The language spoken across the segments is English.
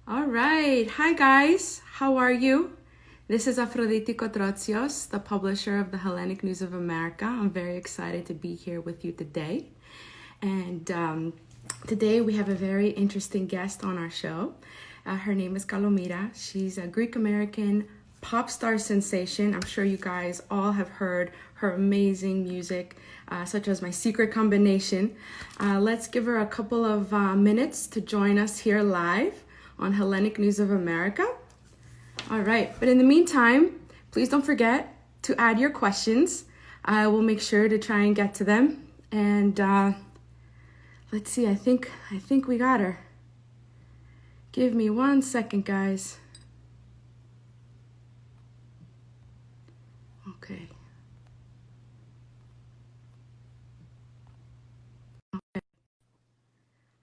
All right. Hi, guys. How are you? This is Aphrodite, the publisher of the Hellenic News of America. I'm very excited to be here with you today. And today we have a very interesting guest on our show. Her name is Kalomira. She's a Greek American pop star sensation. I'm sure you guys all have heard her amazing music, such as My Secret Combination. Let's give her a couple of minutes to join us here live on Hellenic News of America. All right, but in the meantime, please don't forget to add your questions. I will make sure to try and get to them. And let's see, I think we got her. Give me 1 second, guys. Okay.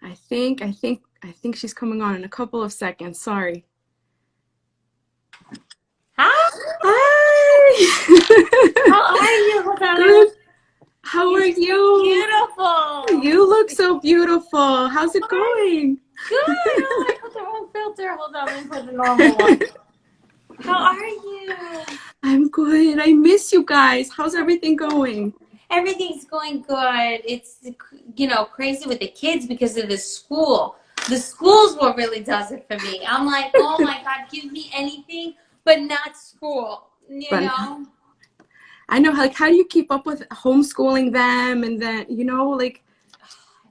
I think she's coming on in a couple of seconds. Sorry. Hi. Hi. How are you? Good. How are you? Beautiful. You look so beautiful. How's it going? Good. Oh, I put the wrong filter. Hold on, let me put the normal one. How are you? I'm good. I miss you guys. How's everything going? Everything's going good. It's, crazy with the kids because of the school. The school's what really does it for me. I'm like, oh my God, give me anything, but not school. You know? I know, how do you keep up with homeschooling them and then,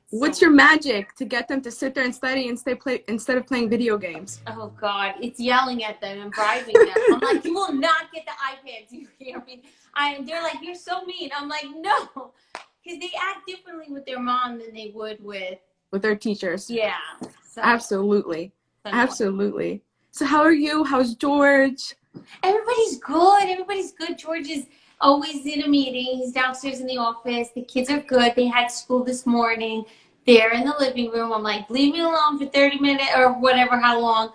what's your magic to get them to sit there and study and instead of playing video games? Oh God, it's yelling at them and bribing them. I'm like, you will not get the iPad. Do you hear me? They're like, you're so mean. I'm like, no, because they act differently with their mom than they would with their teachers. Yeah. So, absolutely. Absolutely. So how are you? How's George? Everybody's good. Everybody's good. George is always in a meeting. He's downstairs in the office. The kids are good. They had school this morning. They're in the living room. I'm like, leave me alone for 30 minutes or whatever, how long.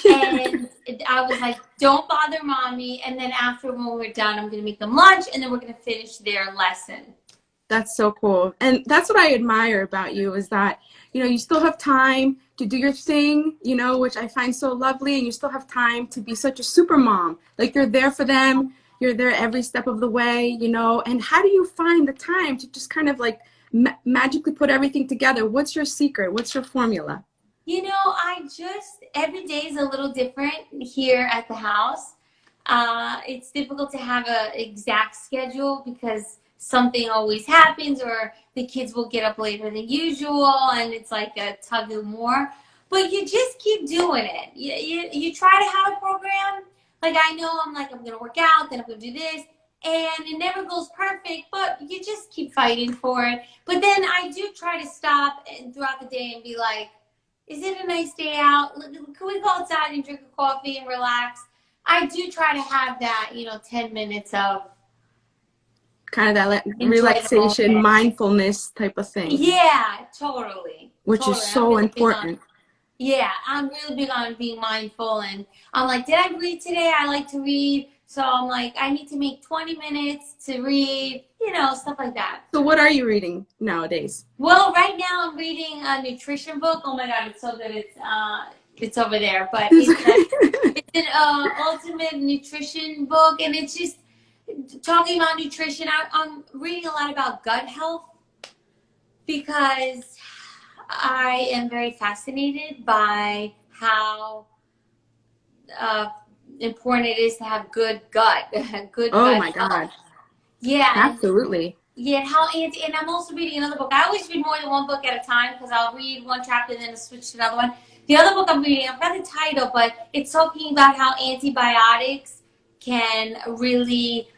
And I was like, don't bother mommy. And then after, when we're done, I'm going to make them lunch and then we're going to finish their lesson. That's so cool. And that's what I admire about you is that, you still have time to do your thing, which I find so lovely. And you still have time to be such a super mom. Like you're there for them. You're there every step of the way, And how do you find the time to just kind of like magically put everything together? What's your secret? What's your formula? Every day is a little different here at the house. It's difficult to have an exact schedule because something always happens or the kids will get up later than usual and it's like a tug of war. But you just keep doing it. You try to have a program. Like I know I'm going to work out, then I'm going to do this. And it never goes perfect, but you just keep fighting for it. But then I do try to stop throughout the day and be like, is it a nice day out? Can we go outside and drink a coffee and relax? I do try to have that, 10 minutes of kind of that relaxation, mindfulness type of thing. Yeah, totally. Which is so important. Yeah, I'm really big on being mindful. And I'm like, did I read today? I like to read. So I'm like, I need to make 20 minutes to read, stuff like that. So what are you reading nowadays? Well, right now I'm reading a nutrition book. Oh my God, it's so good. It's over there. But it's an ultimate nutrition book. And it's just talking about nutrition. I'm reading a lot about gut health because I am very fascinated by how important it is to have good gut. Good oh gut my health. God. Yeah. Absolutely. And I'm also reading another book. I always read more than one book at a time because I'll read one chapter and then I'll switch to another one. The other book I'm reading, I've got the title, but it's talking about how antibiotics can really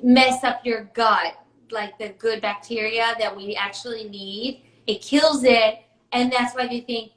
mess up your gut, like the good bacteria that we actually need. It kills it, and that's why they think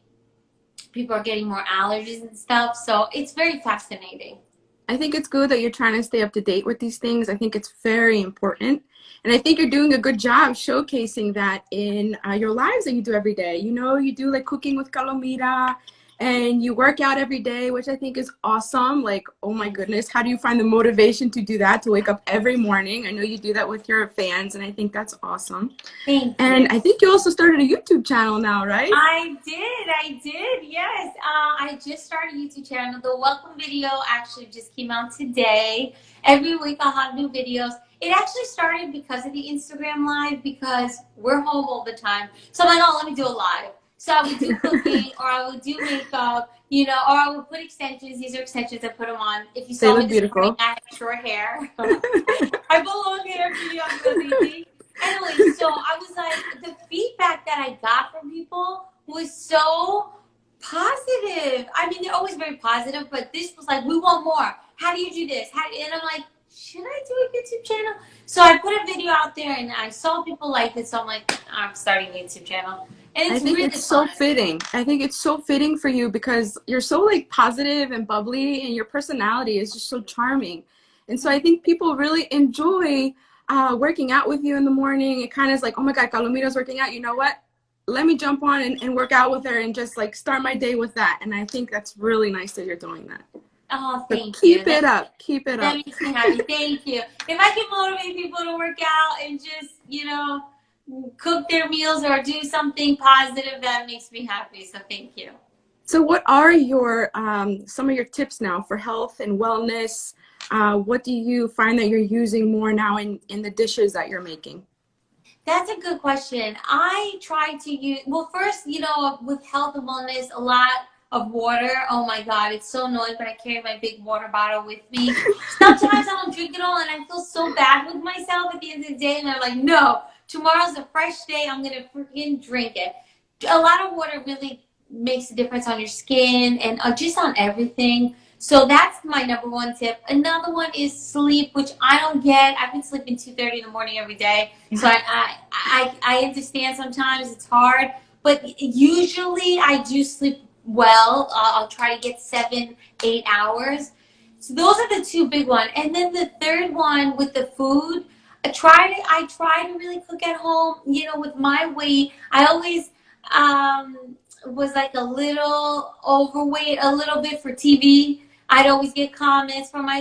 people are getting more allergies and stuff. So it's very fascinating. I think it's good that you're trying to stay up to date with these things. I think it's very important. And I think you're doing a good job showcasing that in your lives that you do every day. You do like cooking with Kalomira and you work out every day, which I think is awesome. Like, oh my goodness, how do you find the motivation to do that, to wake up every morning? I know you do that with your fans, and I think that's awesome. Thank you. And I think you also started a YouTube channel now, right? I did, yes. I just started a YouTube channel. The welcome video actually just came out today. Every week I'll have new videos. It actually started because of the Instagram live, because we're home all the time. So I'm like, oh, let me do a live. So I would do cooking, or I would do makeup, you know, or I would put extensions. These are extensions. I put them on. If you saw me this morning, I have short hair. I put long hair for you. I'm so easy. Anyway, so I was like, the feedback that I got from people was so positive. I mean, they're always very positive, but this was like, we want more. How do you do this? And I'm like, should I do a YouTube channel? So I put a video out there, and I saw people like it, so I'm like, I'm starting a YouTube channel. And it's I think really it's fun. so fitting. I think it's so fitting for you because you're so like positive and bubbly, and your personality is just so charming. And so I think people really enjoy working out with you in the morning. It kind of is like, oh my God, Kalomira's working out. You know what? Let me jump on and work out with her and just like start my day with that. And I think that's really nice that you're doing that. Oh, thank you. you. Keep it up. Keep it up. That makes me happy. Thank you. If I can motivate people to work out and just, you know, cook their meals or do something positive, that makes me happy. So thank you. So what are your some of your tips now for health and wellness? What do you find that you're using more now in the dishes that you're making? That's a good question. I try to use, well, first, you know, with health and wellness, a lot of water. Oh my God, it's so annoying, but I carry my big water bottle with me. Sometimes I don't drink it all, and I feel so bad with myself at the end of the day, and I'm like, no, tomorrow's a fresh day. I'm going to freaking drink it. A lot of water really makes a difference on your skin and just on everything. So that's my number one tip. Another one is sleep, which I don't get. I've been sleeping 2:30 in the morning every day. So I understand sometimes it's hard, but usually I do sleep well. I'll try to get 7-8 hours. So those are the two big ones. And then the third one with the food, I try to really cook at home. You know, with my weight, I always was like a little overweight, a little bit for TV. I'd always get comments from my,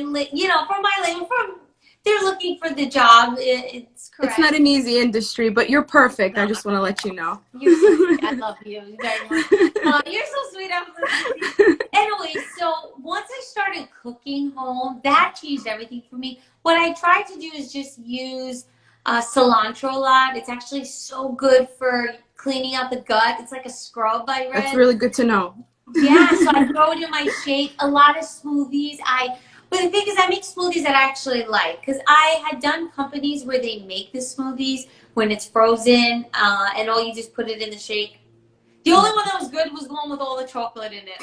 they're looking for the job. It's correct. It's not an easy industry, but you're perfect. No. I just want to let you know. You're so sweet. I love you very much. You're so sweet. Anyway, so once I started cooking home, that changed everything for me. What I tried to do is just use cilantro a lot. It's actually so good for cleaning out the gut. It's like a scrub, I read. That's really good to know. Yeah, so I throw it in my shake. A lot of smoothies. But the thing is, I make smoothies that I actually like, because I had done companies where they make the smoothies when it's frozen, and all you just put it in the shake. The only one that was good was the one with all the chocolate in it.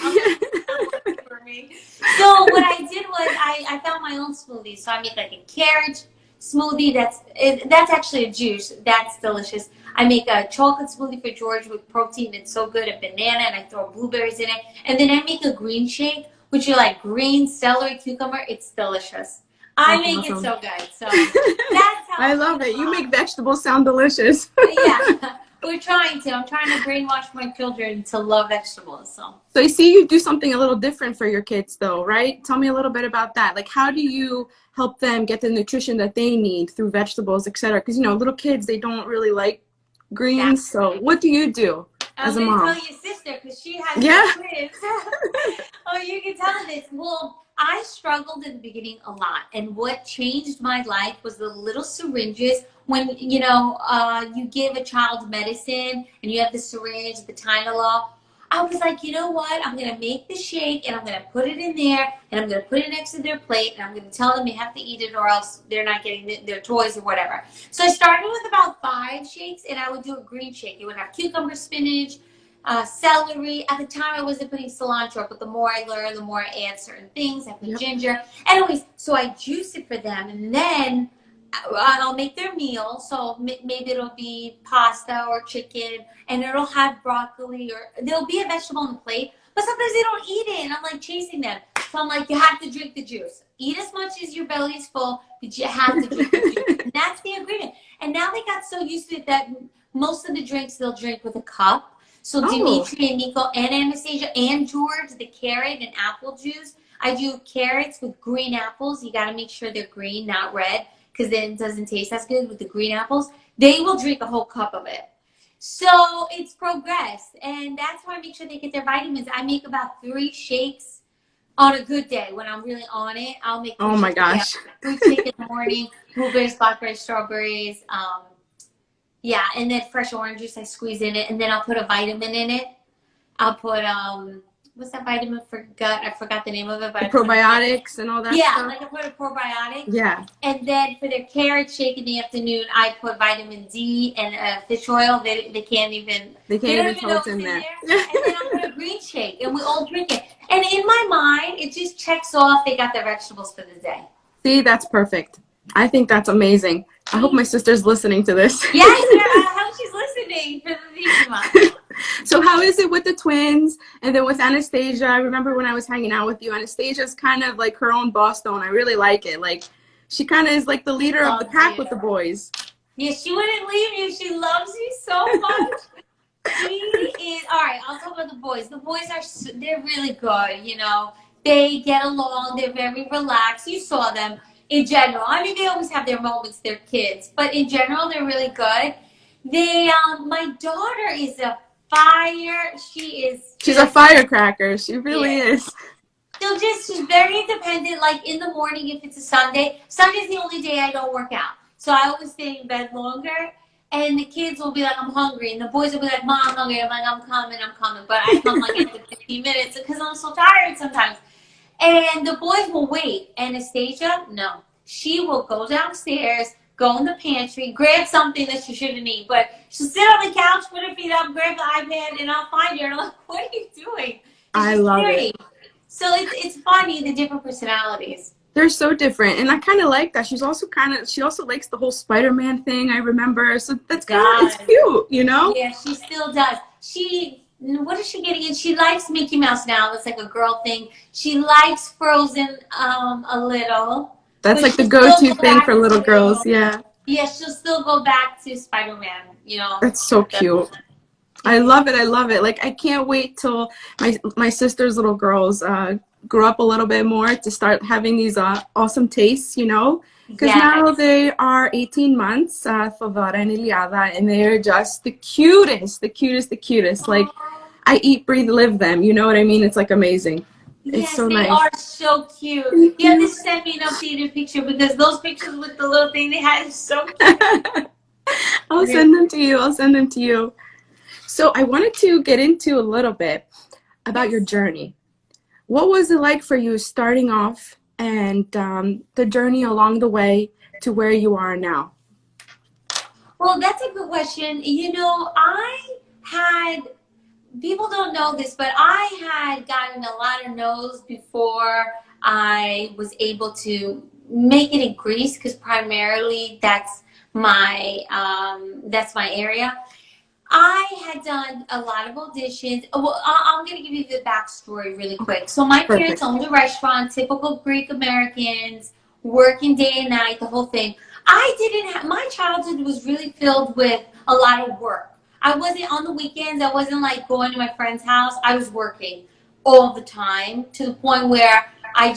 For me. So what I did was I found my own smoothies. So I make like a carrot smoothie. That's actually a juice. That's delicious. I make a chocolate smoothie for George with protein. It's so good. A banana, and I throw blueberries in it. And then I make a green shake, which you like green, celery, cucumber. It's delicious. I make it so good. So that's how I love it. You make vegetables sound delicious. Yeah. We're trying to. I'm trying to brainwash my children to love vegetables. So I see you do something a little different for your kids, though, right? Tell me a little bit about that. Like, how do you help them get the nutrition that they need through vegetables, etc.? Because, you know, little kids, they don't really like greens. Exactly. So what do you do as a mom? I'm going to tell your sister, because she has twins. Oh, you can tell her this. Well, I struggled in the beginning a lot, and what changed my life was the little syringes. When, you know, you give a child medicine and you have the syringe, the Tylenol, I was like, you know what? I'm going to make the shake, and I'm going to put it in there, and I'm going to put it next to their plate, and I'm going to tell them they have to eat it or else they're not getting their toys or whatever. So I started with about 5 shakes, and I would do a green shake. It would have cucumber, spinach, celery. At the time, I wasn't putting cilantro, but the more I learn, the more I add certain things. I put ginger. Anyways, so I juice it for them, and then I'll make their meal. So maybe it'll be pasta or chicken, and it'll have broccoli, or there'll be a vegetable on the plate, but sometimes they don't eat it, and I'm like chasing them. So I'm like, you have to drink the juice. Eat as much as your belly is full, but you have to drink the juice. And that's the agreement. And now they got so used to it that most of the drinks they'll drink with a cup. So Oh, Dimitri and Nico and Anastasia and George, the carrot and apple juice. I do carrots with green apples. You got to make sure they're green, not red, because then it doesn't taste as good with the green apples. They will drink a whole cup of it. So it's progressed, and that's why I make sure they get their vitamins. I make about 3 shakes on a good day. When I'm really on it, I'll make oh three my shakes a day. gosh. Fruit shake in the morning, blueberries, blackberries, strawberries. Yeah, and then fresh orange juice I squeeze in it, and then I'll put a vitamin in it. I'll put what's that vitamin? I forgot the name of it, but The I put it in it. probiotics and all that Yeah, stuff. like I put a probiotic. Yeah, And then for their carrot shake in the afternoon, I put vitamin D and fish oil. They can't even they they can't don't even even tell know what's what's in in there. there. And then I'll put a green shake, and we all drink it. And in my mind, it just checks off they got their vegetables for the day. See, that's perfect. I think that's amazing. I hope my sister's listening to this. Yes, I hope she's listening for the future month. So how is it with the twins? And then with Anastasia, I remember when I was hanging out with you, Anastasia's kind of like her own boss stone. I really like it. Like she kind of is like the leader of the Loves pack you. with the boys. Yeah, she wouldn't leave you. She loves you so much. She is all right. I'll talk about the boys. The boys they're really good. You know, they get along. They're very relaxed. You saw them in general. I mean, they always have their moments. They're kids, but in general, they're really good. They my daughter is a fire. She's a firecracker. She really Yeah. is. She's very independent. Like in the morning, if it's a Sunday, Sunday's the only day I don't work out. So I always stay in bed longer. And the kids will be like, I'm hungry. And the boys will be like, Mom, I'm hungry. I'm like, I'm coming. But I come like after 15 minutes because I'm so tired sometimes. And the boys will wait. Anastasia, no. She will go downstairs, go in the pantry, grab something that she shouldn't eat. But she'll sit on the couch, put her feet up, grab the iPad, and I'll find her. And I'm like, what are you doing? And I she's love scary. it. So it's funny, the different personalities. They're so different, and I kind of like that. She also likes the whole Spider-Man thing. I remember, so that's kind of it's cute, you know. Yeah, she still does. What is she getting in? She likes Mickey Mouse now. That's like a girl thing. She likes Frozen a little. That's like the go-to thing for little girls. Yeah. Yeah, she'll still go back to Spider-Man. You know. That's so cute. I love it. I love it. Like I can't wait till my sister's little girls grow up a little bit more to start having these awesome tastes, you know, because now they are 18 months, Favara and Iliada, and they're just the cutest. Like I eat, breathe, live them. You know what I mean? It's like amazing. Yes, it's so they nice. are so cute. You have to send me an updated picture because those pictures with the little thing they had is so cute. I'll send them to you. So I wanted to get into a little bit about your journey. What was it like for you starting off and the journey along the way to where you are now? Well, that's a good question. You know, people don't know this, but I had gotten a lot of no's before I was able to make it in Greece because primarily that's my area. I had done a lot of auditions. Well, I'm going to give you the backstory really quick. So my parents owned a restaurant, typical Greek Americans, working day and night, the whole thing. My childhood was really filled with a lot of work. I wasn't on the weekends. I wasn't like going to my friend's house. I was working all the time to the point where I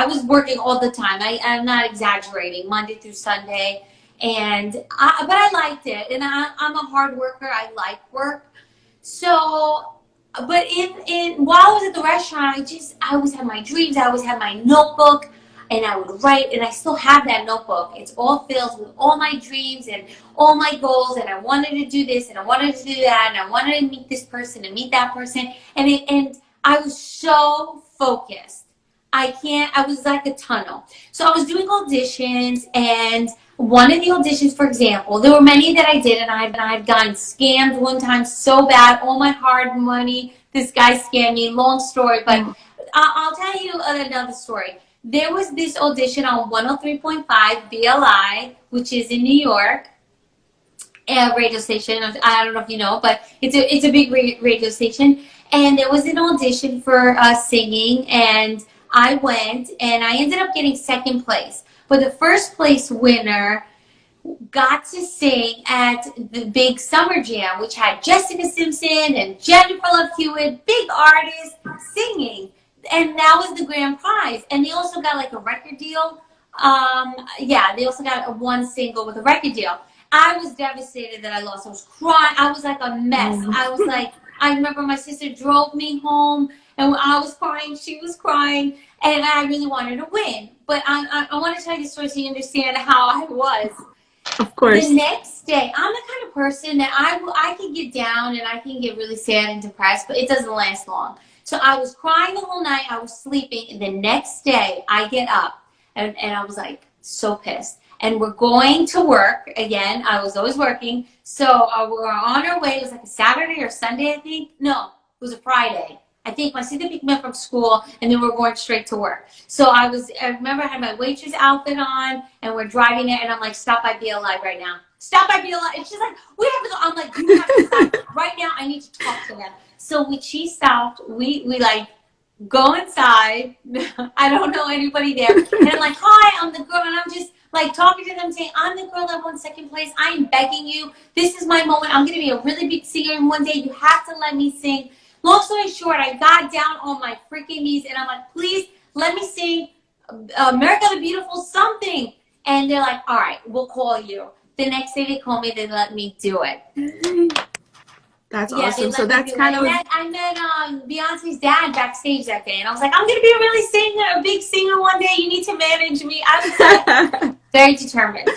was working all the time. I'm not exaggerating, Monday through Sunday. But I liked it, and I'm a hard worker. I like work. So, but while I was at the restaurant, I always had my dreams. I always had my notebook, and I would write, and I still have that notebook. It's all filled with all my dreams and all my goals, and I wanted to do this, and I wanted to do that, and I wanted to meet this person and meet that person, and I was so focused. I was like a tunnel. So I was doing auditions, and one of the auditions, for example, there were many that I did, and I've gotten scammed one time so bad, all my hard money. This guy scammed me. Long story, but I'll tell you another story. There was this audition on 103.5 BLI, which is in New York, a radio station. I don't know if you know, but it's a big radio station. And there was an audition for singing, and I went, and I ended up getting second place. But the first place winner got to sing at the big summer jam, which had Jessica Simpson and Jennifer Love Hewitt, big artists singing. And that was the grand prize. And they also got like a record deal. Yeah, they also got one single with a record deal. I was devastated that I lost. I was crying. I was like a mess. I was like, I remember my sister drove me home and I was crying. She was crying. And I really wanted to win. But I want to tell you the story so you understand how I was. Of course. The next day, I'm the kind of person that I can get down and I can get really sad and depressed, but it doesn't last long. So I was crying the whole night. I was sleeping. And the next day, I get up and I was like so pissed. And we're going to work again. I was always working. So we're on our way. It was like a Saturday or Sunday, I think. No, it was a Friday. I think my sister picked me up from school, and then we're going straight to work. So I remember I had my waitress outfit on, and we're driving there, and I'm like, stop by BLI right now. Stop by BLI. And she's like, we have to go. I'm like, you have to stop right now. I need to talk to them. So she stopped. We like go inside. I don't know anybody there. And I'm like, hi, I'm the girl. And I'm just like talking to them saying, I'm the girl that won second place. I'm begging you. This is my moment. I'm going to be a really big singer. And one day you have to let me sing. Long story short, I got down on my freaking knees and I'm like, please let me sing America the Beautiful something. And they're like, all right, we'll call you. The next day they called me, they let me do it. That's awesome. So that's kind of... I met Beyonce's dad backstage that day. And I was like, I'm going to be a really singer, a big singer one day. You need to manage me. I was like, very determined.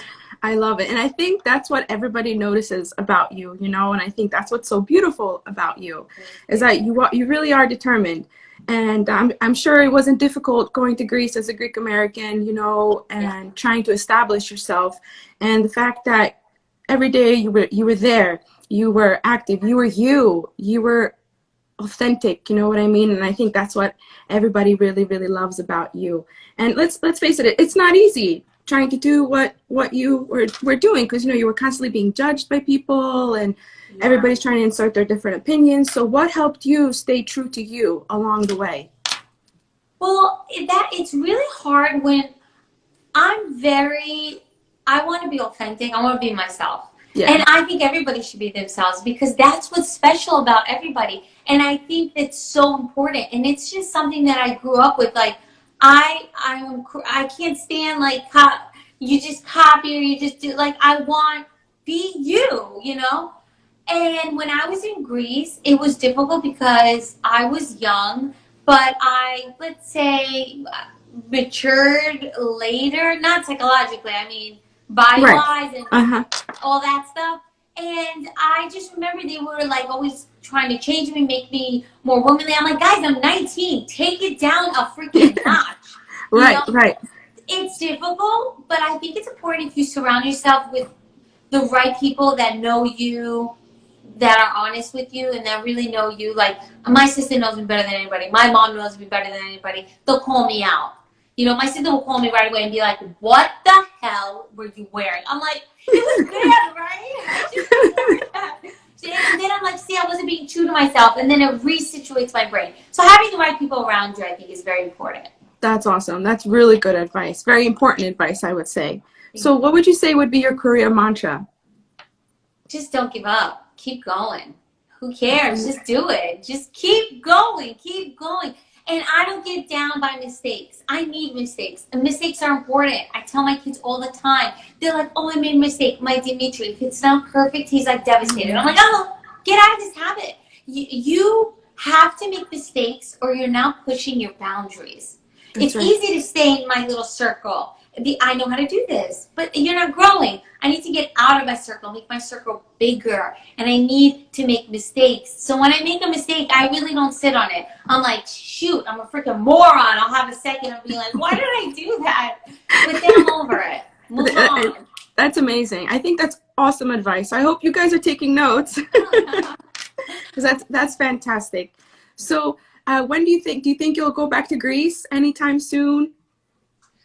I love it. And I think that's what everybody notices about you, you know, and I think that's what's so beautiful about you is that you really are determined. And I'm sure it wasn't difficult going to Greece as a Greek American, you know, and trying to establish yourself. And the fact that every day you were there, you were active, you were authentic, you know what I mean? And I think that's what everybody really, really loves about you. And let's face it, it's not easy trying to do what you were doing, because you know you were constantly being judged by people and everybody's trying to insert their different opinions. So what helped you stay true to you along the way? Well, it's really hard when I want to be authentic. I want to be myself. Yeah. And I think everybody should be themselves because that's what's special about everybody. And I think that's so important. And it's just something that I grew up with. Like, I can't stand like you just copy or you just do, like, I want be you, you know? And when I was in Greece, it was difficult because I was young, but let's say, matured later, not psychologically, I mean, body-wise and all that stuff. And I just remember they were like always trying to change me, make me more womanly. I'm like, guys, I'm 19. Take it down a freaking notch. Right. It's difficult, but I think it's important if you surround yourself with the right people that know you, that are honest with you, and that really know you. Like, my sister knows me better than anybody. My mom knows me better than anybody. They'll call me out. You know, my sister will call me right away and be like, what the hell were you wearing? I'm like, it was bad, right? I just wore that. And then I'm like, see, I wasn't being true to myself. And then it resituates my brain. So having the right people around you, I think, is very important. That's awesome. That's really good advice. Very important advice, I would say. So what would you say would be your career mantra? Just don't give up. Keep going. Who cares? Just do it. Just keep going. Keep going. And I don't get down by mistakes. I need mistakes. And mistakes are important. I tell my kids all the time. They're like, oh, I made a mistake. My Dimitri, if it's not perfect, he's like devastated. I'm like, oh, get out of this habit. You have to make mistakes or you're not pushing your boundaries. It's easy to stay in my little circle. I know how to do this, but you're not growing. I need to get out of my circle, make my circle bigger, and I need to make mistakes. So when I make a mistake, I really don't sit on it. I'm like, shoot, I'm a freaking moron. I'll have a second of being like, why did I do that? But then I'm over it. Move on. That's amazing. I think that's awesome advice. I hope you guys are taking notes because that's fantastic. So when do you think you'll go back to Greece anytime soon?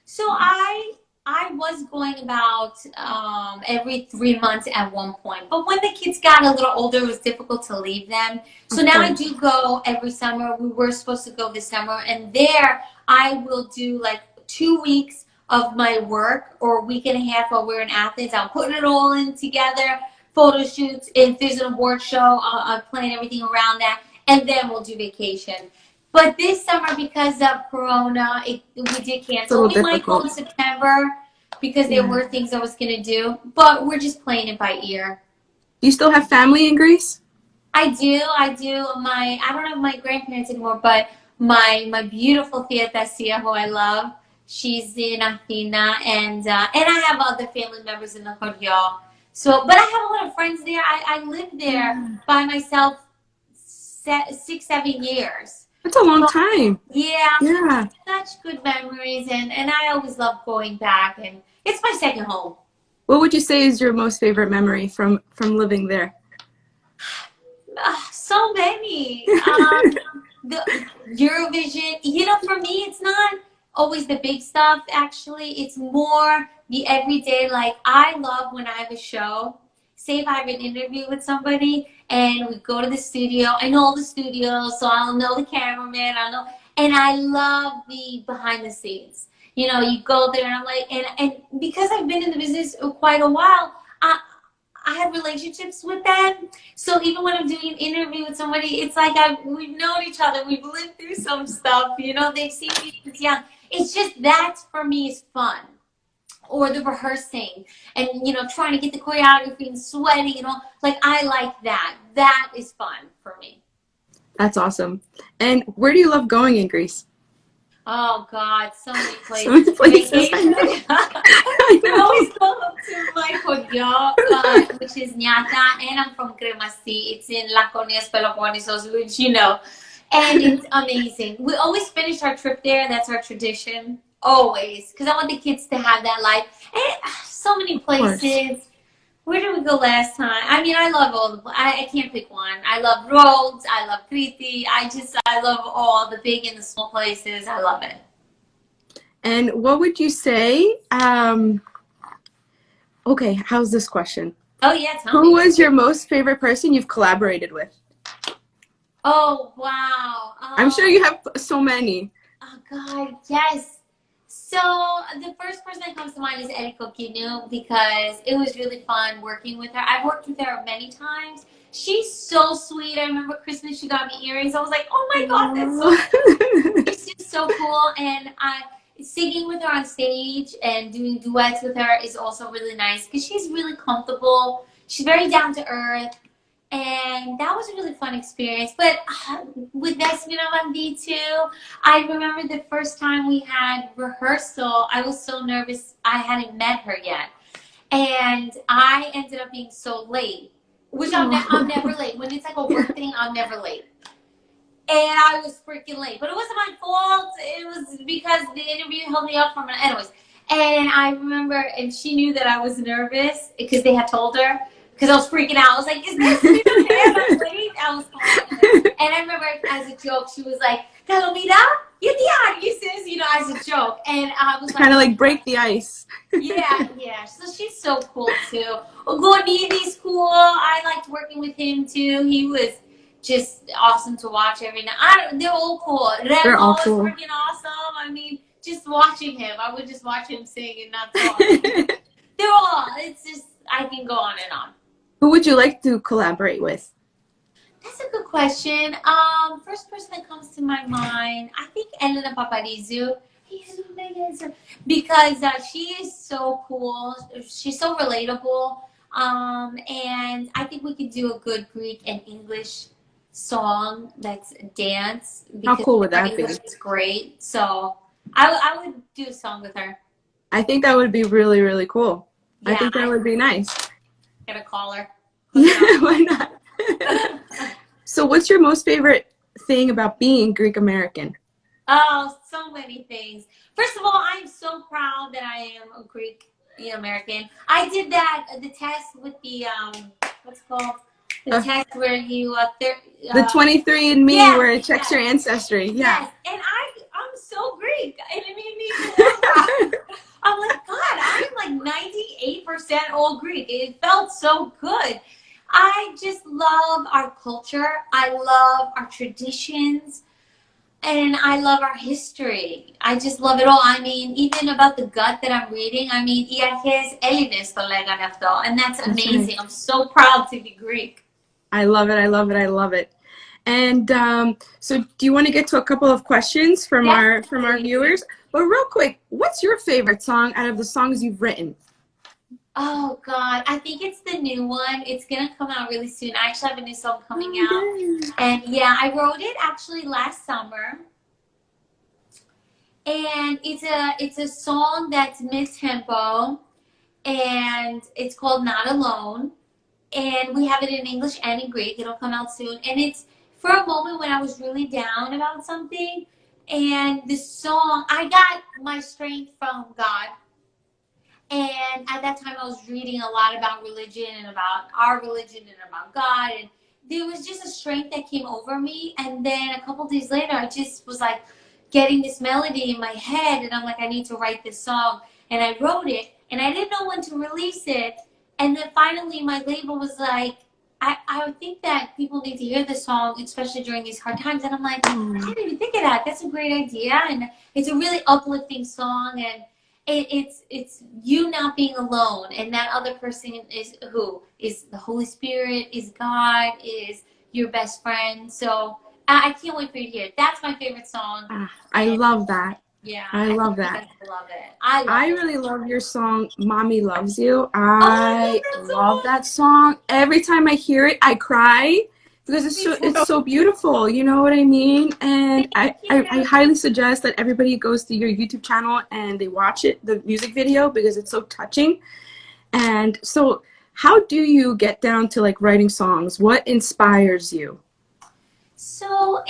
So I was going about every 3 months at one point. But when the kids got a little older, it was difficult to leave them. So now I do go every summer. We were supposed to go this summer. And there I will do like 2 weeks of my work, or a week and a half while we're in Athens. I'm putting it all in together, photo shoots. If there's an award show, I'll plan everything around that, and then we'll do vacation. But this summer, because of Corona, we did It's a cancel. little We might go in difficult. September because there Yeah. were things I was going to do, but we're just playing it by ear. Do you still have family in Greece? I do. I don't have my grandparents anymore, but my beautiful tia Tasia, who I love, she's in Athena, and I have other family members in the Hurtful. So, but I have a lot of friends there. I lived there Yeah. by myself 6, 7 years. That's a long So, time. yeah, Yeah. such good memories, and I always love going back, and it's my second home. What would you say is your most favorite memory from living there? So many. The Eurovision, for me, it's not always the big stuff, actually. It's more the everyday. Like, I love when I have a show. Say if I have an interview with somebody and we go to the studio. I know all the studios, so I'll know the cameraman. And I love the behind the scenes. You go there and I'm like, and because I've been in the business quite a while, I have relationships with them. So even when I'm doing an interview with somebody, it's like we've known each other. We've lived through some stuff. They've seen me since young. It's just that for me is fun. Or the rehearsing and, trying to get the choreography and sweating and all. Like, I like that. That is fun for me. That's awesome. And where do you love going in Greece? Oh, God, so many So many places. places. I Vacation. know. I We know. always go up to my Kodyo, which is Nyata, and I'm from Kremasi. It's in Lakonias, Peloponnesos, which and it's amazing. We always finish our trip there. That's our tradition, always, because I want the kids to have that life. And so many Of course. places. Where did we go last time? I mean, I love all the. I can't pick one. I love Rhodes. I love Crete. I love all the big and the small places. I love it. And what would you say? Okay, how's this question? Oh yeah, tell Who me. was your most favorite person you've collaborated with? Oh wow. I'm sure you have so many. Oh God, yes. So the first person that comes to mind is Eriko Kinu because it was really fun working with her. I've worked with her many times. She's so sweet. I remember Christmas she got me earrings. I was like, oh my God, that's so. She's just so cool, and singing with her on stage and doing duets with her is also really nice because she's really comfortable. She's very down to earth. And that was a really fun experience. But with Desmina Mandi too, I remember the first time we had rehearsal, I was so nervous. I hadn't met her yet. And I ended up being so late, which I'm never late. When it's like a work thing, I'm never late. And I was freaking late. But it wasn't my fault. It was because the interview held me up from it. Anyways. And I remember, and she knew that I was nervous because they had told her. Because I was freaking out. I was like, is this okay? I'm late. I was calling. And I remember as a joke, she was like, Kalomira, you sis, as a joke. And I was Kind of like break the ice. yeah. So she's so cool too. Ogonidi's cool. I liked working with him too. He was just awesome to watch every night. They're all cool. They're all Remo cool. was freaking awesome. I mean, just watching him, I would just watch him sing and not talk. They're all, it's just, I can go on and on. Who would you like to collaborate with? That's a good question. First person that comes to my mind, I think Elena Paparizou. Because she is so cool. She's so relatable. And I think we could do a good Greek and English song that's dance. How cool would that be? It's great. So I would do a song with her. I think that would be really, really cool. Yeah, I think that would be nice. Gonna call her. Yeah, why not? So what's your most favorite thing about being Greek American? Oh, so many things. First of all, I'm so proud that I am a Greek American. I did the test with the what's it called? The test where you the 23andMe, yeah, where it checks your ancestry. Yeah. Yes, and I'm so Greek, and it made me feel I'm like, God, I'm like 98% all Greek. It felt so good. I just love our culture. I love our traditions. And I love our history. I just love it all. I mean, even about the gut that I'm reading, I mean, iarches Elines tolegan αυτό, and that's That's right. amazing. I'm so proud to be Greek. I love it. I love it. I love it. And so, do you want to get to a couple of questions from our Definitely. viewers? But real quick, what's your favorite song out of the songs you've written? Oh God, I think it's the new one. It's gonna come out really soon. I actually have a new song coming Oh, out, yay. and yeah, I wrote it actually last summer. And it's a song that's mid tempo, and it's called Not Alone. And we have it in English and in Greek. It'll come out soon. And it's for a moment when I was really down about something. And this song, I got my strength from God. And at that time, I was reading a lot about religion and about our religion and about God. And there was just a strength that came over me. And then a couple days later, I just was like getting this melody in my head. And I'm like, I need to write this song. And I wrote it. And I didn't know when to release it. And then finally, my label was like, I think that people need to hear this song, especially during these hard times. And I'm like, I didn't even think of that. That's a great idea. And it's a really uplifting song. And it's you not being alone, and that other person is who is the Holy Spirit, is God, is your best friend. So I can't wait for you to hear it. That's my favorite song. I And love that. yeah, I I love think that. I love it. I love I it. really love your song, Mommy Loves You. Oh, I I love that love song. that song. Every time I hear it, I cry because Me it's too. so beautiful. You know what I mean? And Thank I you. highly suggest that everybody goes to your YouTube channel and they watch it, the music video, because it's so touching. And so, how do you get down to like writing songs? What inspires you? So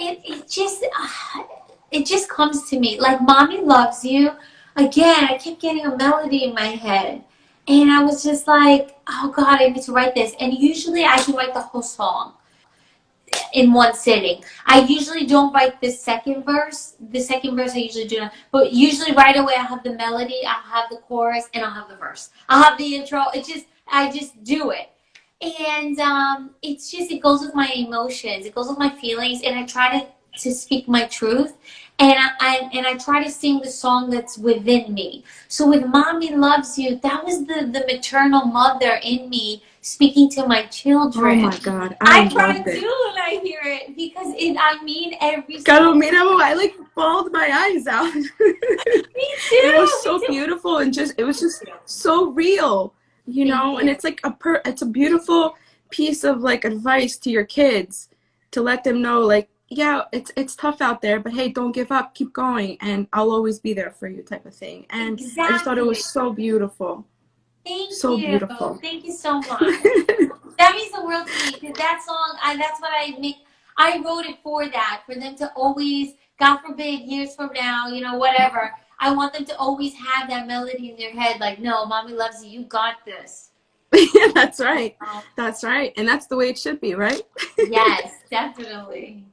it just comes to me like "Mommy Loves You." Again, I kept getting a melody in my head, and I was just like, "Oh God, I need to write this." And usually, I can write the whole song in one sitting. I usually don't write the second verse. The second verse I usually do not, but usually right away I have the melody, I'll have the chorus, and I'll have the verse. I'll have the intro. I just do it. And it's just it goes with my emotions, it goes with my feelings, and I try to speak my truth, and I try to sing the song that's within me. So with "Mommy Loves You," that was the maternal mother in me speaking to my Oh children. my God, I I cry love it. too when I hear it because I mean every single. Kalomira, I like bawled my eyes out. Me It was too. Me so too. beautiful and it was just so real, you Thank know. And you. it's like it's a beautiful piece of like advice to your kids to let them know, like, yeah, it's tough out there, but hey, don't give up, keep going, and I'll always be there for you, type of thing. And I just thought it was Exactly. so beautiful, Thank so you. beautiful. Thank you so much. That means the world to me because that song, that's what I make. I wrote it for that, for them to always, God forbid, years from now, whatever. I want them to always have that melody in their head, like, no, Mommy loves you. You got this. Yeah, that's right. Um, That's right. And that's the way it should be, right? yes, definitely.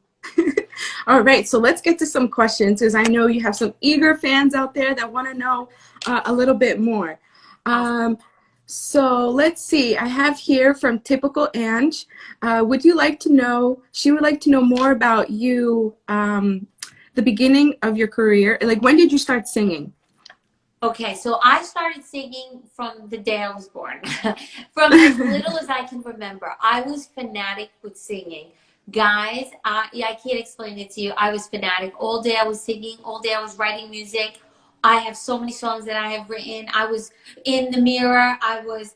All right, so let's get to some questions because I know you have some eager fans out there that want to know a little bit more. Awesome. So let's see. I have here from Typical Ange. Would you like to know? She would like to know more about you, the beginning of your career. Like, when did you start singing? Okay, so I started singing from the day I was born. From as little as I can remember. I was fanatic with singing. Guys, yeah, I can't explain it to you. I was fanatic. All day I was singing, all day I was writing music. I have so many songs that I have written. I was in the mirror. I was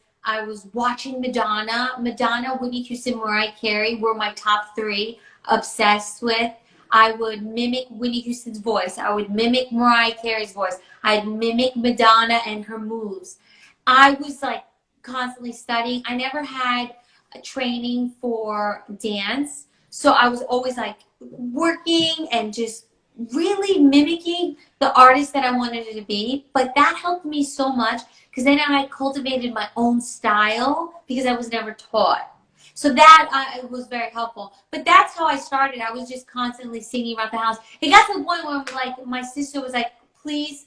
watching Madonna. Madonna, Whitney Houston, Mariah Carey were my top three. Obsessed with. I would mimic Whitney Houston's voice. I would mimic Mariah Carey's voice. I'd mimic Madonna and her moves. I was like constantly studying. I never had a training for dance. So I was always like working and just really mimicking the artist that I wanted to be. But that helped me so much because then I cultivated my own style because I was never taught. So that was very helpful. But that's how I started. I was just constantly singing around the house. It got to the point where like my sister was like, please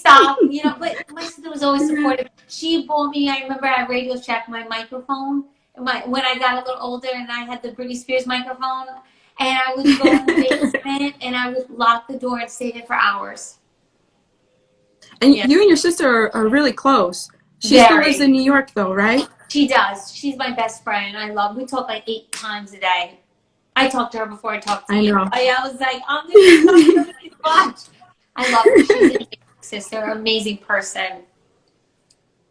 stop. But my sister was always supportive. She bought me, I remember at Radio Shack, my microphone. When I got a little older and I had the Britney Spears microphone. and I would go in the basement and I would lock the door and stay there for hours. And you and your sister are really close. She still lives in New York though, right? She does. She's my best friend. We talk like 8 times a day. I talked to her before I talked to you. I was like, I'm going to talk to her much. I love her. She's an amazing sister, amazing person.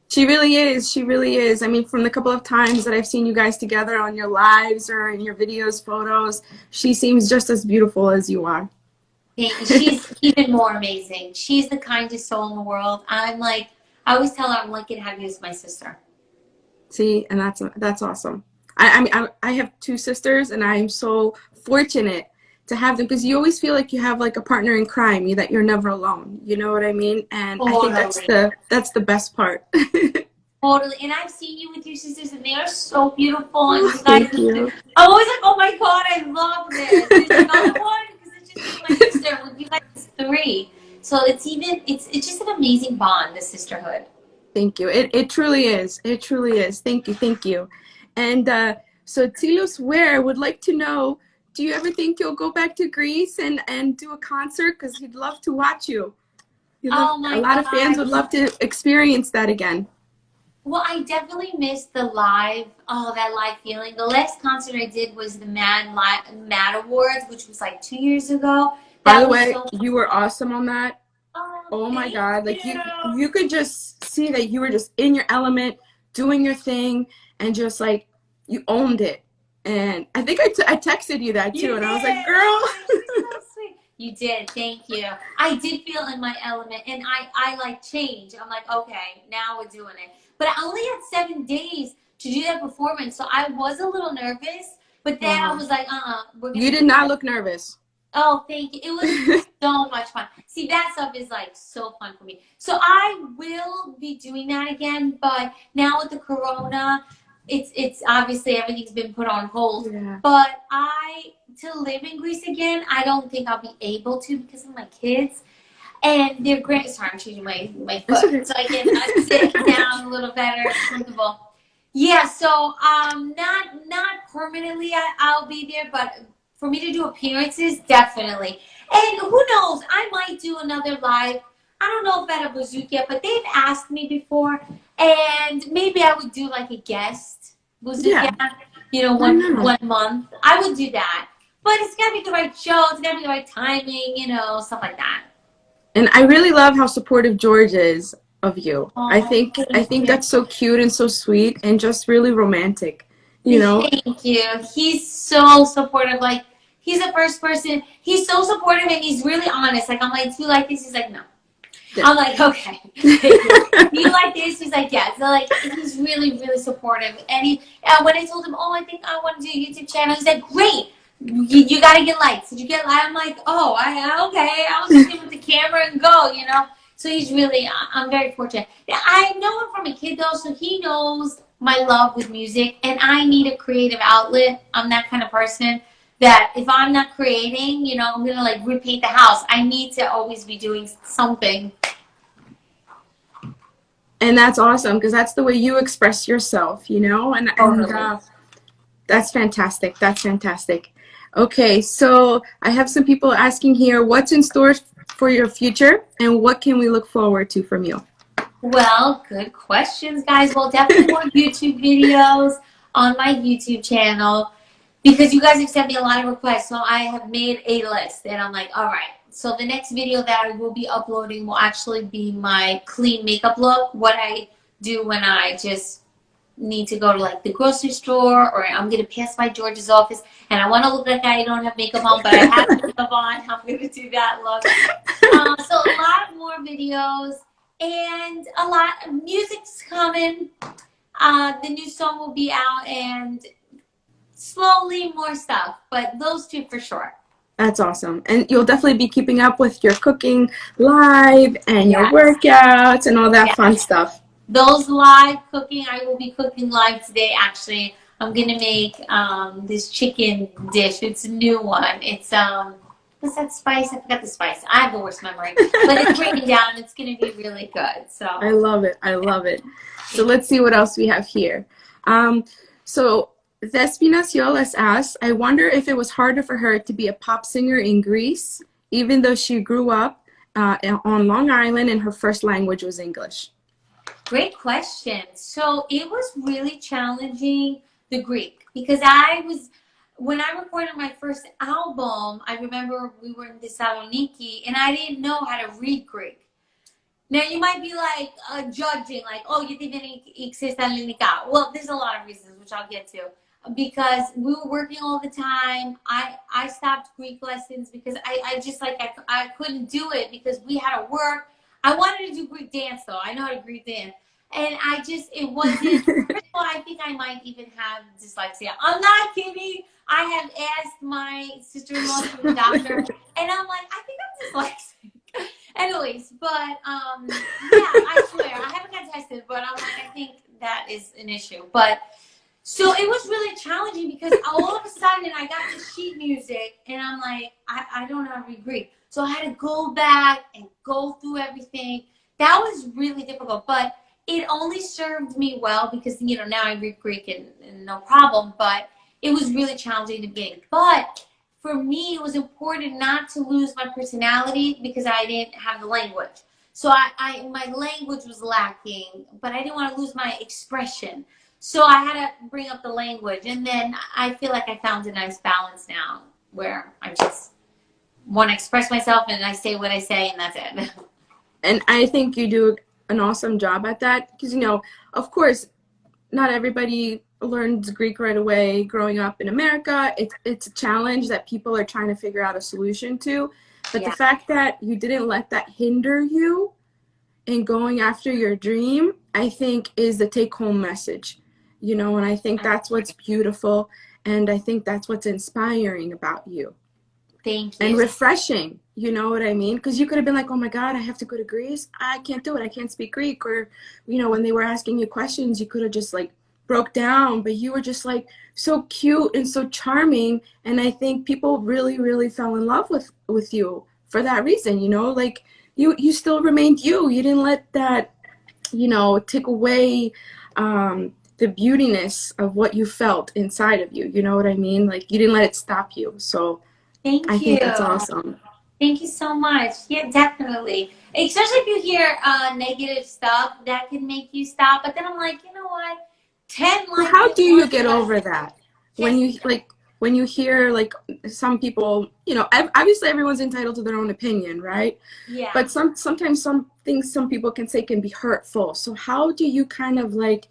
She really is. She really is. I mean, from the couple of times that I've seen you guys together on your lives or in your videos, photos, she seems just as beautiful as you are. She's even more amazing. She's the kindest soul in the world. I always tell her I'm lucky to have you as my sister. See, and that's awesome. I have 2 sisters, and I'm so fortunate to have them, because you always feel like you have like a partner in crime, that you're never alone. You know what I mean? And totally. I think that's the best part. Totally. And I've seen you with your sisters, and they are so beautiful. And Thank you. I'm always like, oh my God, I love this. There's another one, because it's just me and my sister. We'd be like 3. So it's just an amazing bond, the sisterhood. Thank you. It truly is. It truly is. Thank you. Thank you. And so Tilos Ware would like to know, do you ever think you'll go back to Greece and do a concert? Because he'd love to watch you. A lot of fans would love to experience that again. Well, I definitely missed that live feeling. The last concert I did was the Mad Awards, which was like 2 years ago. By the way, you were awesome on that. Oh my God. Like you could just see that you were just in your element, doing your thing, and just like you owned it. And I think I texted you that too, and I was like, girl. So sweet. You did. Thank you. I did feel in my element, and I like change. I'm like, okay, now we're doing it. But I only had 7 days to do that performance, so I was a little nervous. But then I was like, You did not look nervous. Oh, thank you. It was so much fun. See, that stuff is like so fun for me. So I will be doing that again, but now with the corona, it's obviously everything's been put on hold. Yeah. But to live in Greece again, I don't think I'll be able to because of my kids. And they're great. Sorry, I'm changing my foot okay. so I can sit down a little better, comfortable. Yeah, so not permanently I'll be there, but for me to do appearances, definitely. And who knows, I might do another live. I don't know if at a Bazooka, but they've asked me before, and maybe I would do like a guest Bazooka, one month. I would do that. But it's got to be the right show. It's got to be the right timing, stuff like that. And I really love how supportive George is of you. Oh, I think that's so cute and so sweet and just really romantic, Thank you. He's so supportive. Like, he's the first person. He's so supportive and he's really honest. Like, I'm like, do you like this? He's like, no. Yeah. I'm like, okay. You like this? He's like, yeah. So, like, he's really, really supportive. And when I told him, I think I want to do a YouTube channel, he's like, great. You got to get likes. Did you get likes? I'm like, okay. I'll just get with the camera and go, So he's really, I'm very fortunate. I know him from a kid, though, so he knows my love with music, and I need a creative outlet. I'm that kind of person that if I'm not creating, I'm going to, like, repaint the house. I need to always be doing something. And that's awesome, because that's the way you express yourself, and that's fantastic. That's fantastic. Okay, so I have some people asking here, what's in store for your future, and what can we look forward to from you? Well, good questions, guys. Well, definitely more YouTube videos on my YouTube channel, because you guys have sent me a lot of requests, so I have made a list, and I'm like, all right. So the next video that I will be uploading will actually be my clean makeup look, what I do when I just need to go to like the grocery store, or I'm going to pass by George's office and I want to look like I don't have makeup on, but I have makeup on. I'm going to do that look. So a lot more videos and a lot of music's coming. The new song will be out and slowly more stuff, but those 2 for sure. That's awesome. And you'll definitely be keeping up with your cooking live and your workouts and all that fun stuff. Those live cooking, I will be cooking live today, actually. I'm going to make this chicken dish. It's a new one. It's, what's that spice? I forgot the spice. I have the worst memory. But it's written down. It's going to be really good. So I love it. I love it. So let's see what else we have here. So Thespinas Yolas asks, I wonder if it was harder for her to be a pop singer in Greece, even though she grew up on Long Island and her first language was English. Great question. So it was really challenging, the Greek, because when I recorded my first album, I remember we were in Thessaloniki and I didn't know how to read Greek. Now you might be like judging, like, oh, you think existe Linica. Well, there's a lot of reasons, which I'll get to. Because we were working all the time. I stopped Greek lessons because I just like I couldn't do it because we had to work. I wanted to do Greek dance though. I know how to Greek dance. And it wasn't, first of all, I think I might even have dyslexia. I'm not kidding. I have asked my sister-in-law to the doctor, and I'm like, I think I'm dyslexic. Anyways, but yeah, I swear, I haven't got tested, but I'm like, I think that is an issue. But so it was really challenging because all of a sudden I got this sheet music, and I'm like, I don't know how to read Greek. So I had to go back and go through everything. That was really difficult, but it only served me well because, you know, now I read Greek and no problem, but it was really challenging in the beginning. But for me, it was important not to lose my personality because I didn't have the language. So my language was lacking, but I didn't want to lose my expression. So I had to bring up the language. And then I feel like I found a nice balance now where I just want to express myself and I say what I say and that's it. And I think you do an awesome job at that because, you know, of course, not everybody learns Greek right away growing up in America. It's a challenge that people are trying to figure out a solution to. But Yeah. The fact that you didn't let that hinder you in going after your dream, I think is the take-home message. You know, and I think that's what's beautiful. And I think that's what's inspiring about you. Thank you. And refreshing, you know what I mean? Because you could have been like, oh my God, I have to go to Greece. I can't do it. I can't speak Greek. Or, you know, when they were asking you questions, you could have just like broke down. But you were just like so cute and so charming. And I think people really, really fell in love with you for that reason, you know? Like you still remained you. You didn't let that, you know, take away the beautiness of what you felt inside of you. You know what I mean? Like you didn't let it stop you. So Thank I you. think that's awesome. Thank you so much. Yeah, definitely. Especially if you hear negative stuff, that can make you stop. But then I'm like, you know what? 10 So like how do you get over that? When Just- you hear like some people, you know, obviously everyone's entitled to their own opinion, right? Yeah. But sometimes some things some people can say can be hurtful. So how do you kind of like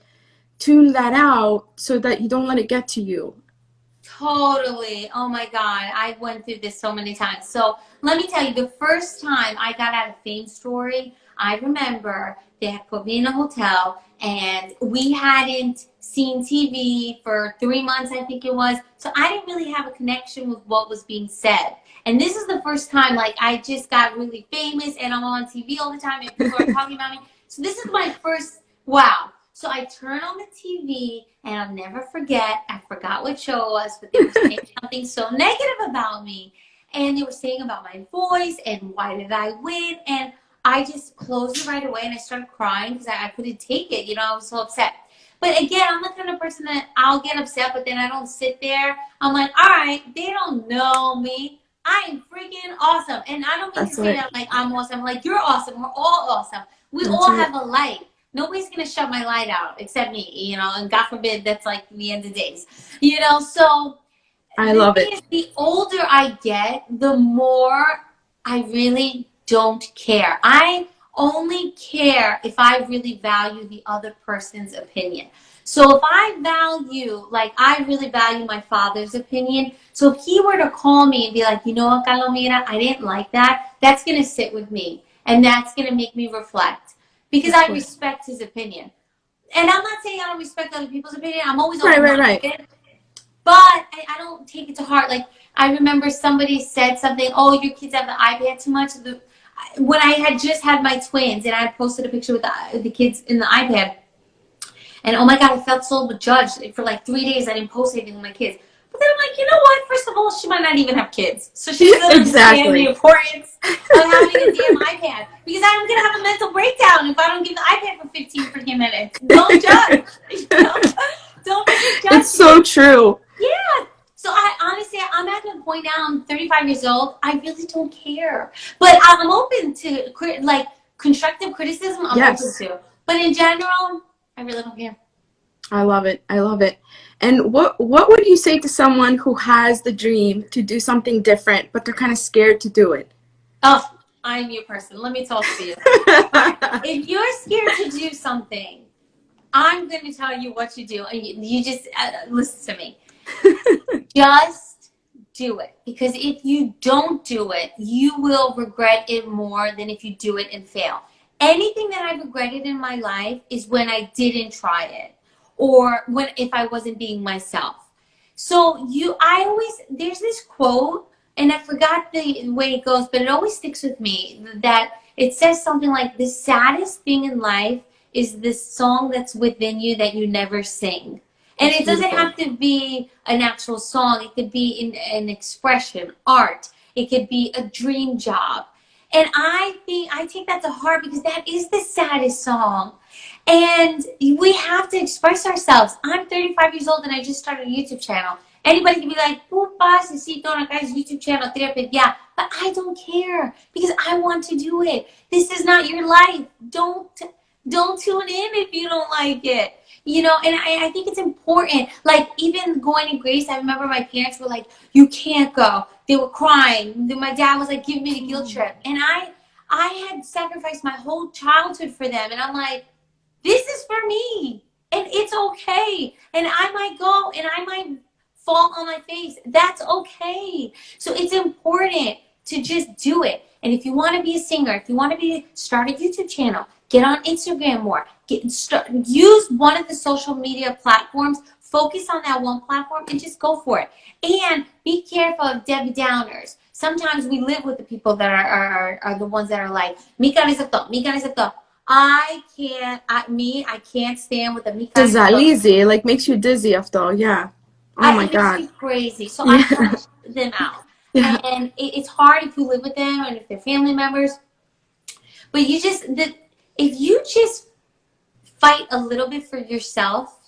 tune that out so that you don't let it get to you? Totally. Oh my God. I went through this so many times. So let me tell you, the first time I got out of Fame Story, I remember they had put me in a hotel and we hadn't seen TV for 3 months, I think it was. So I didn't really have a connection with what was being said. And this is the first time, like, I just got really famous and I'm on TV all the time and people are talking about me. So this is my first, wow. So I turn on the TV and I'll never forget, I forgot what show it was, but they were saying something so negative about me. And they were saying about my voice and why did I win? And I just closed it right away and I started crying because I couldn't take it. You know, I was so upset. But again, I'm the kind of person that I'll get upset, but then I don't sit there. I'm like, all right, they don't know me. I am freaking awesome. And I don't mean to say that like I'm awesome. I'm like, you're awesome. We're all awesome. We all have a light. Nobody's going to shut my light out except me, you know, and God forbid that's like the end of days, you know, so I love it. The older I get, the more I really don't care. I only care if I really value the other person's opinion. So if I value, like I really value my father's opinion, so if he were to call me and be like, you know what, Kalomira, I didn't like that, that's going to sit with me and that's going to make me reflect. Because I respect his opinion. And I'm not saying I don't respect other people's opinion. I'm always open-minded. Right. But I don't take it to heart. Like, I remember somebody said something, oh, your kids have the iPad too much. When I had just had my twins and I had posted a picture with the kids in the iPad. And oh my God, I felt so judged. For like 3 days, I didn't post anything with my kids. But then I'm like, you know what? First of all, she might not even have kids. So she doesn't understand the importance of having a damn iPad. Because I'm going to have a mental breakdown if I don't give the iPad for 15 freaking minutes. Don't judge. You know? Don't make a It's judgment. so true. Yeah. So I honestly, I'm at the point now. I'm 35 years old. I really don't care, but I'm open to like constructive criticism. I'm open Yes. to, but in general, I really don't care. I love it. I love it. And what would you say to someone who has the dream to do something different, but they're kind of scared to do it? Oh, I'm your person. Let me talk to you. All right. If you're scared to do something, I'm going to tell you what you do, and you just listen to me. Just do it, because if you don't do it, you will regret it more than if you do it and fail. Anything that I've regretted in my life is when I didn't try it, or when if I wasn't being myself. So I always, there's this quote, and I forgot the way it goes, but it always sticks with me, that it says something like, the saddest thing in life is this song that's within you that you never sing. And That's it doesn't beautiful. have to be an actual song. It could be an expression, art. It could be a dream job. And I take that to heart, because that is the saddest song. And we have to express ourselves. I'm 35 years old and I just started a YouTube channel. Anybody can be like, "Pupa, necesito una guy's YouTube channel." Yeah, but I don't care, because I want to do it. This is not your life. Don't tune in if you don't like it. You know, and I think it's important. Like, even going to Grace, I remember my parents were like, "You can't go." They were crying. My dad was like, "Give me the guilt trip." And I had sacrificed my whole childhood for them. And I'm like, this is for me. And it's okay. And I might go and I might fall on my face. That's okay. So it's important to just do it. And if you want to be a singer, if you want to start a YouTube channel, get on Instagram more. Use one of the social media platforms. Focus on that one platform and just go for it. And be careful of Debbie Downers. Sometimes we live with the people that are the ones that are like, "Mi camiseta, mi camiseta." I can't stand with the mi camiseta. Dizzy, like makes you dizzy after, yeah. Oh my It makes God. me crazy. So I Yeah. cut them out. Yeah. And it's hard if you live with them and if they're family members. But if you just fight a little bit for yourself,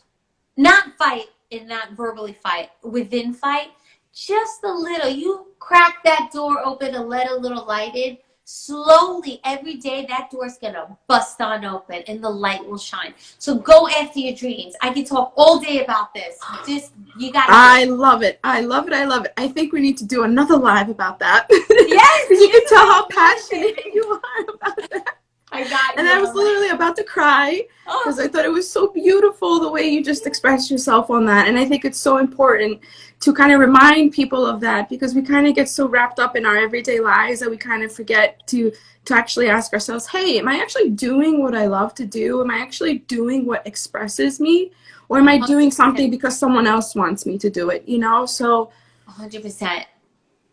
not fight and not verbally fight, within fight, just a little. You crack that door open and let a little light in. Slowly, every day, that door's gonna bust on open and the light will shine. So go after your dreams. I can talk all day about this. Just, you gotta do I it. love it. I love it. I love it. I think we need to do another live about that. Yes, Because you can tell how yes, passionate yes. you are about that. I got And you. I was literally about to cry because I thought it was so beautiful the way you just expressed yourself on that. And I think it's so important to kind of remind people of that, because we kind of get so wrapped up in our everyday lives that we kind of forget to actually ask ourselves, hey, am I actually doing what I love to do? Am I actually doing what expresses me? Or am I doing 100%. something because someone else wants me to do it, you know? So, 100%. oh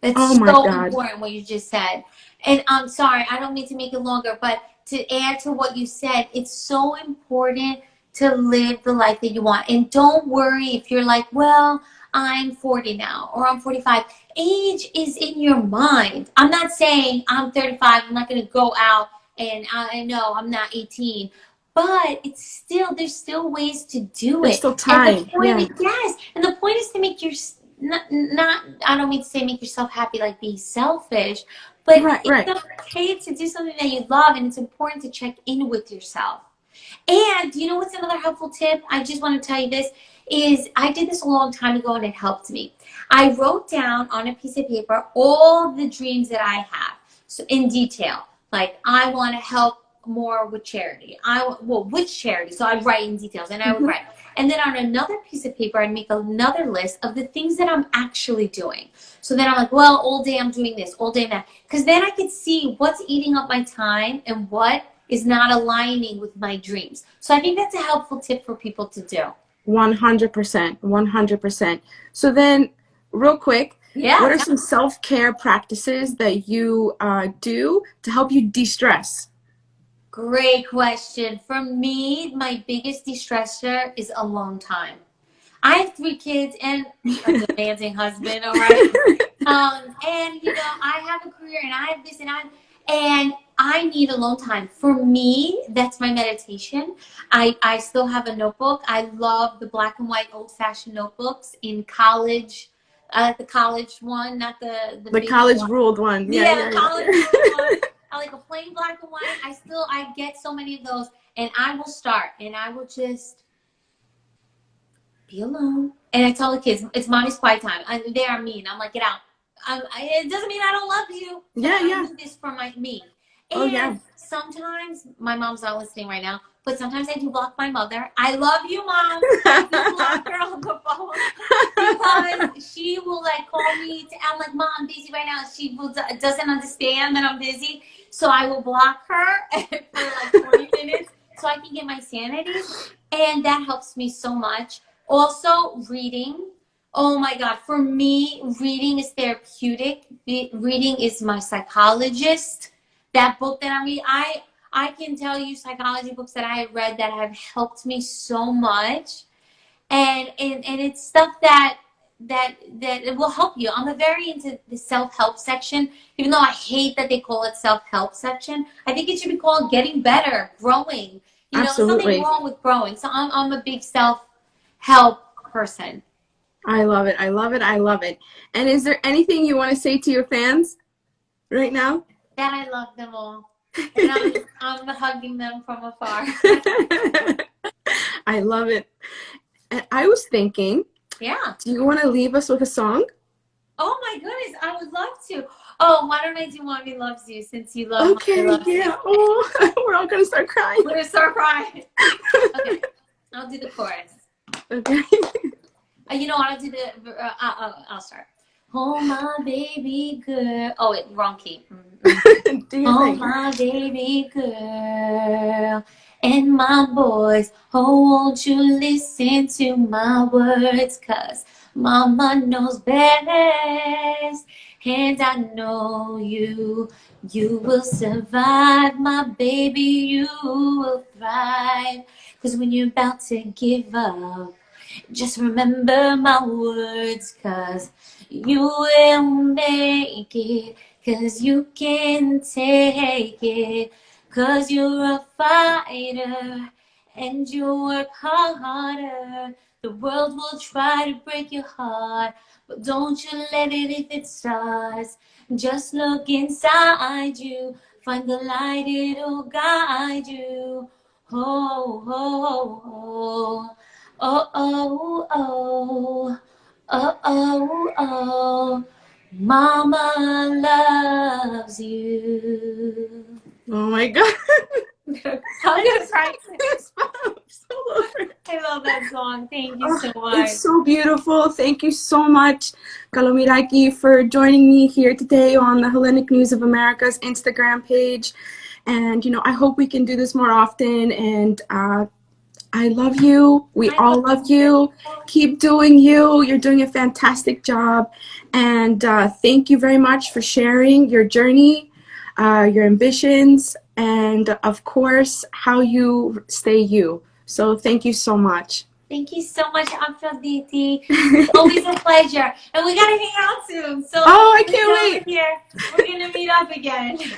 That's my so God. important what you just said. And I'm sorry, I don't mean to make it longer, but to add to what you said, it's so important to live the life that you want. And don't worry if you're like, well, I'm 40 now or I'm 45. Age is in your mind. I'm not saying I'm 35, I'm not going to go out and I know I'm not 18. But there's still ways to do There's it. still And the time. point Yeah. is, yes, and the point is to make your not I don't mean to say make yourself happy, like be selfish, but Right, right. it's okay to do something that you love, and it's important to check in with yourself. And you know what's another helpful tip? I just want to tell you this is I did this a long time ago and it helped me. I wrote down on a piece of paper all the dreams that I have, so in detail. Like, I want to help more with charity. Which charity? So I'd write in details, and I would write. And then on another piece of paper, I'd make another list of the things that I'm actually doing. So then I'm like, well, all day I'm doing this, all day that. Because then I could see what's eating up my time and what is not aligning with my dreams. So I think that's a helpful tip for people to do. 100%. 100%. So then, real quick, Yeah. what are some self-care practices that you do to help you de-stress? Great question. For me, my biggest de-stressor is alone time. I have 3 kids and a demanding husband, all right? And, you know, I have a career and I have this and I need alone time. For me, that's my meditation. I still have a notebook. I love the black and white old-fashioned notebooks in college. The college one, not the The big college one. ruled one. Yeah, Yeah, yeah, the college ruled one. yeah. I like a plain black and white. I get so many of those, and I will start, and I will just be alone. And I tell the kids, it's mommy's quiet time. They are mean. I'm like, get out. It doesn't mean I don't love you, but Yeah, I yeah. do this for me. Oh, yeah. And sometimes, my mom's not listening right now, but sometimes I do block my mother. I love you, Mom. I do block her on the phone because she will like call me. I'm like, Mom, I'm busy right now. She doesn't understand that I'm busy. So I will block her for like 20 minutes so I can get my sanity. And that helps me so much. Also, reading. Oh my God. For me, reading is therapeutic. Reading is my psychologist. That book that I read, I can tell you psychology books that I have read that have helped me so much. And it's stuff that it will help you. I'm very into the self-help section, even though I hate that they call it self-help section. I think it should be called getting better, growing. You know, there's nothing Absolutely. wrong with growing. So I'm a big self-help person. I love it. I love it. I love it. And is there anything you want to say to your fans right now? That I love them all. And I'm hugging them from afar. I love it. And I was thinking, Yeah. do you want to leave us with a song? Oh my goodness, I would love to. Oh, why don't I do Mommy Loves You since you love Okay, Mommy Loves yeah. You? Oh, we're all going to start crying. We're gonna start crying. Okay, I'll do the chorus. Okay. You know what? I'll do the. I'll start. Oh my baby girl. Oh wait, wrong key. Do your Oh thing. my baby girl and my boys. Oh, won't you listen to my words? 'Cause Mama knows best. And I know you will survive, my baby, you will thrive. 'Cause when you're about to give up, just remember my words, 'cause you will make it, 'cause you can take it, 'cause you're a fighter and you work harder. The world will try to break your heart, but don't you let it if it starts. Just look inside you, find the light, it'll guide you. Oh, oh, oh. Oh, oh, oh, oh, oh, oh, Mama loves you. Oh my God. I'm gonna cry. I I love that song. Thank you so much. It's so beautiful. Thank you so much, Kalomira, for joining me here today on the Hellenic News of America's Instagram page. And, you know, I hope we can do this more often. And I love you. We all love you. Keep doing you. You're doing a fantastic job. And thank you very much for sharing your journey, your ambitions, and of course, how you stay you. So thank you so much. Thank you so much, Aphrodite. It's always a pleasure. And we gotta hang out soon. So Oh, I can't wait. here. We're gonna meet up again.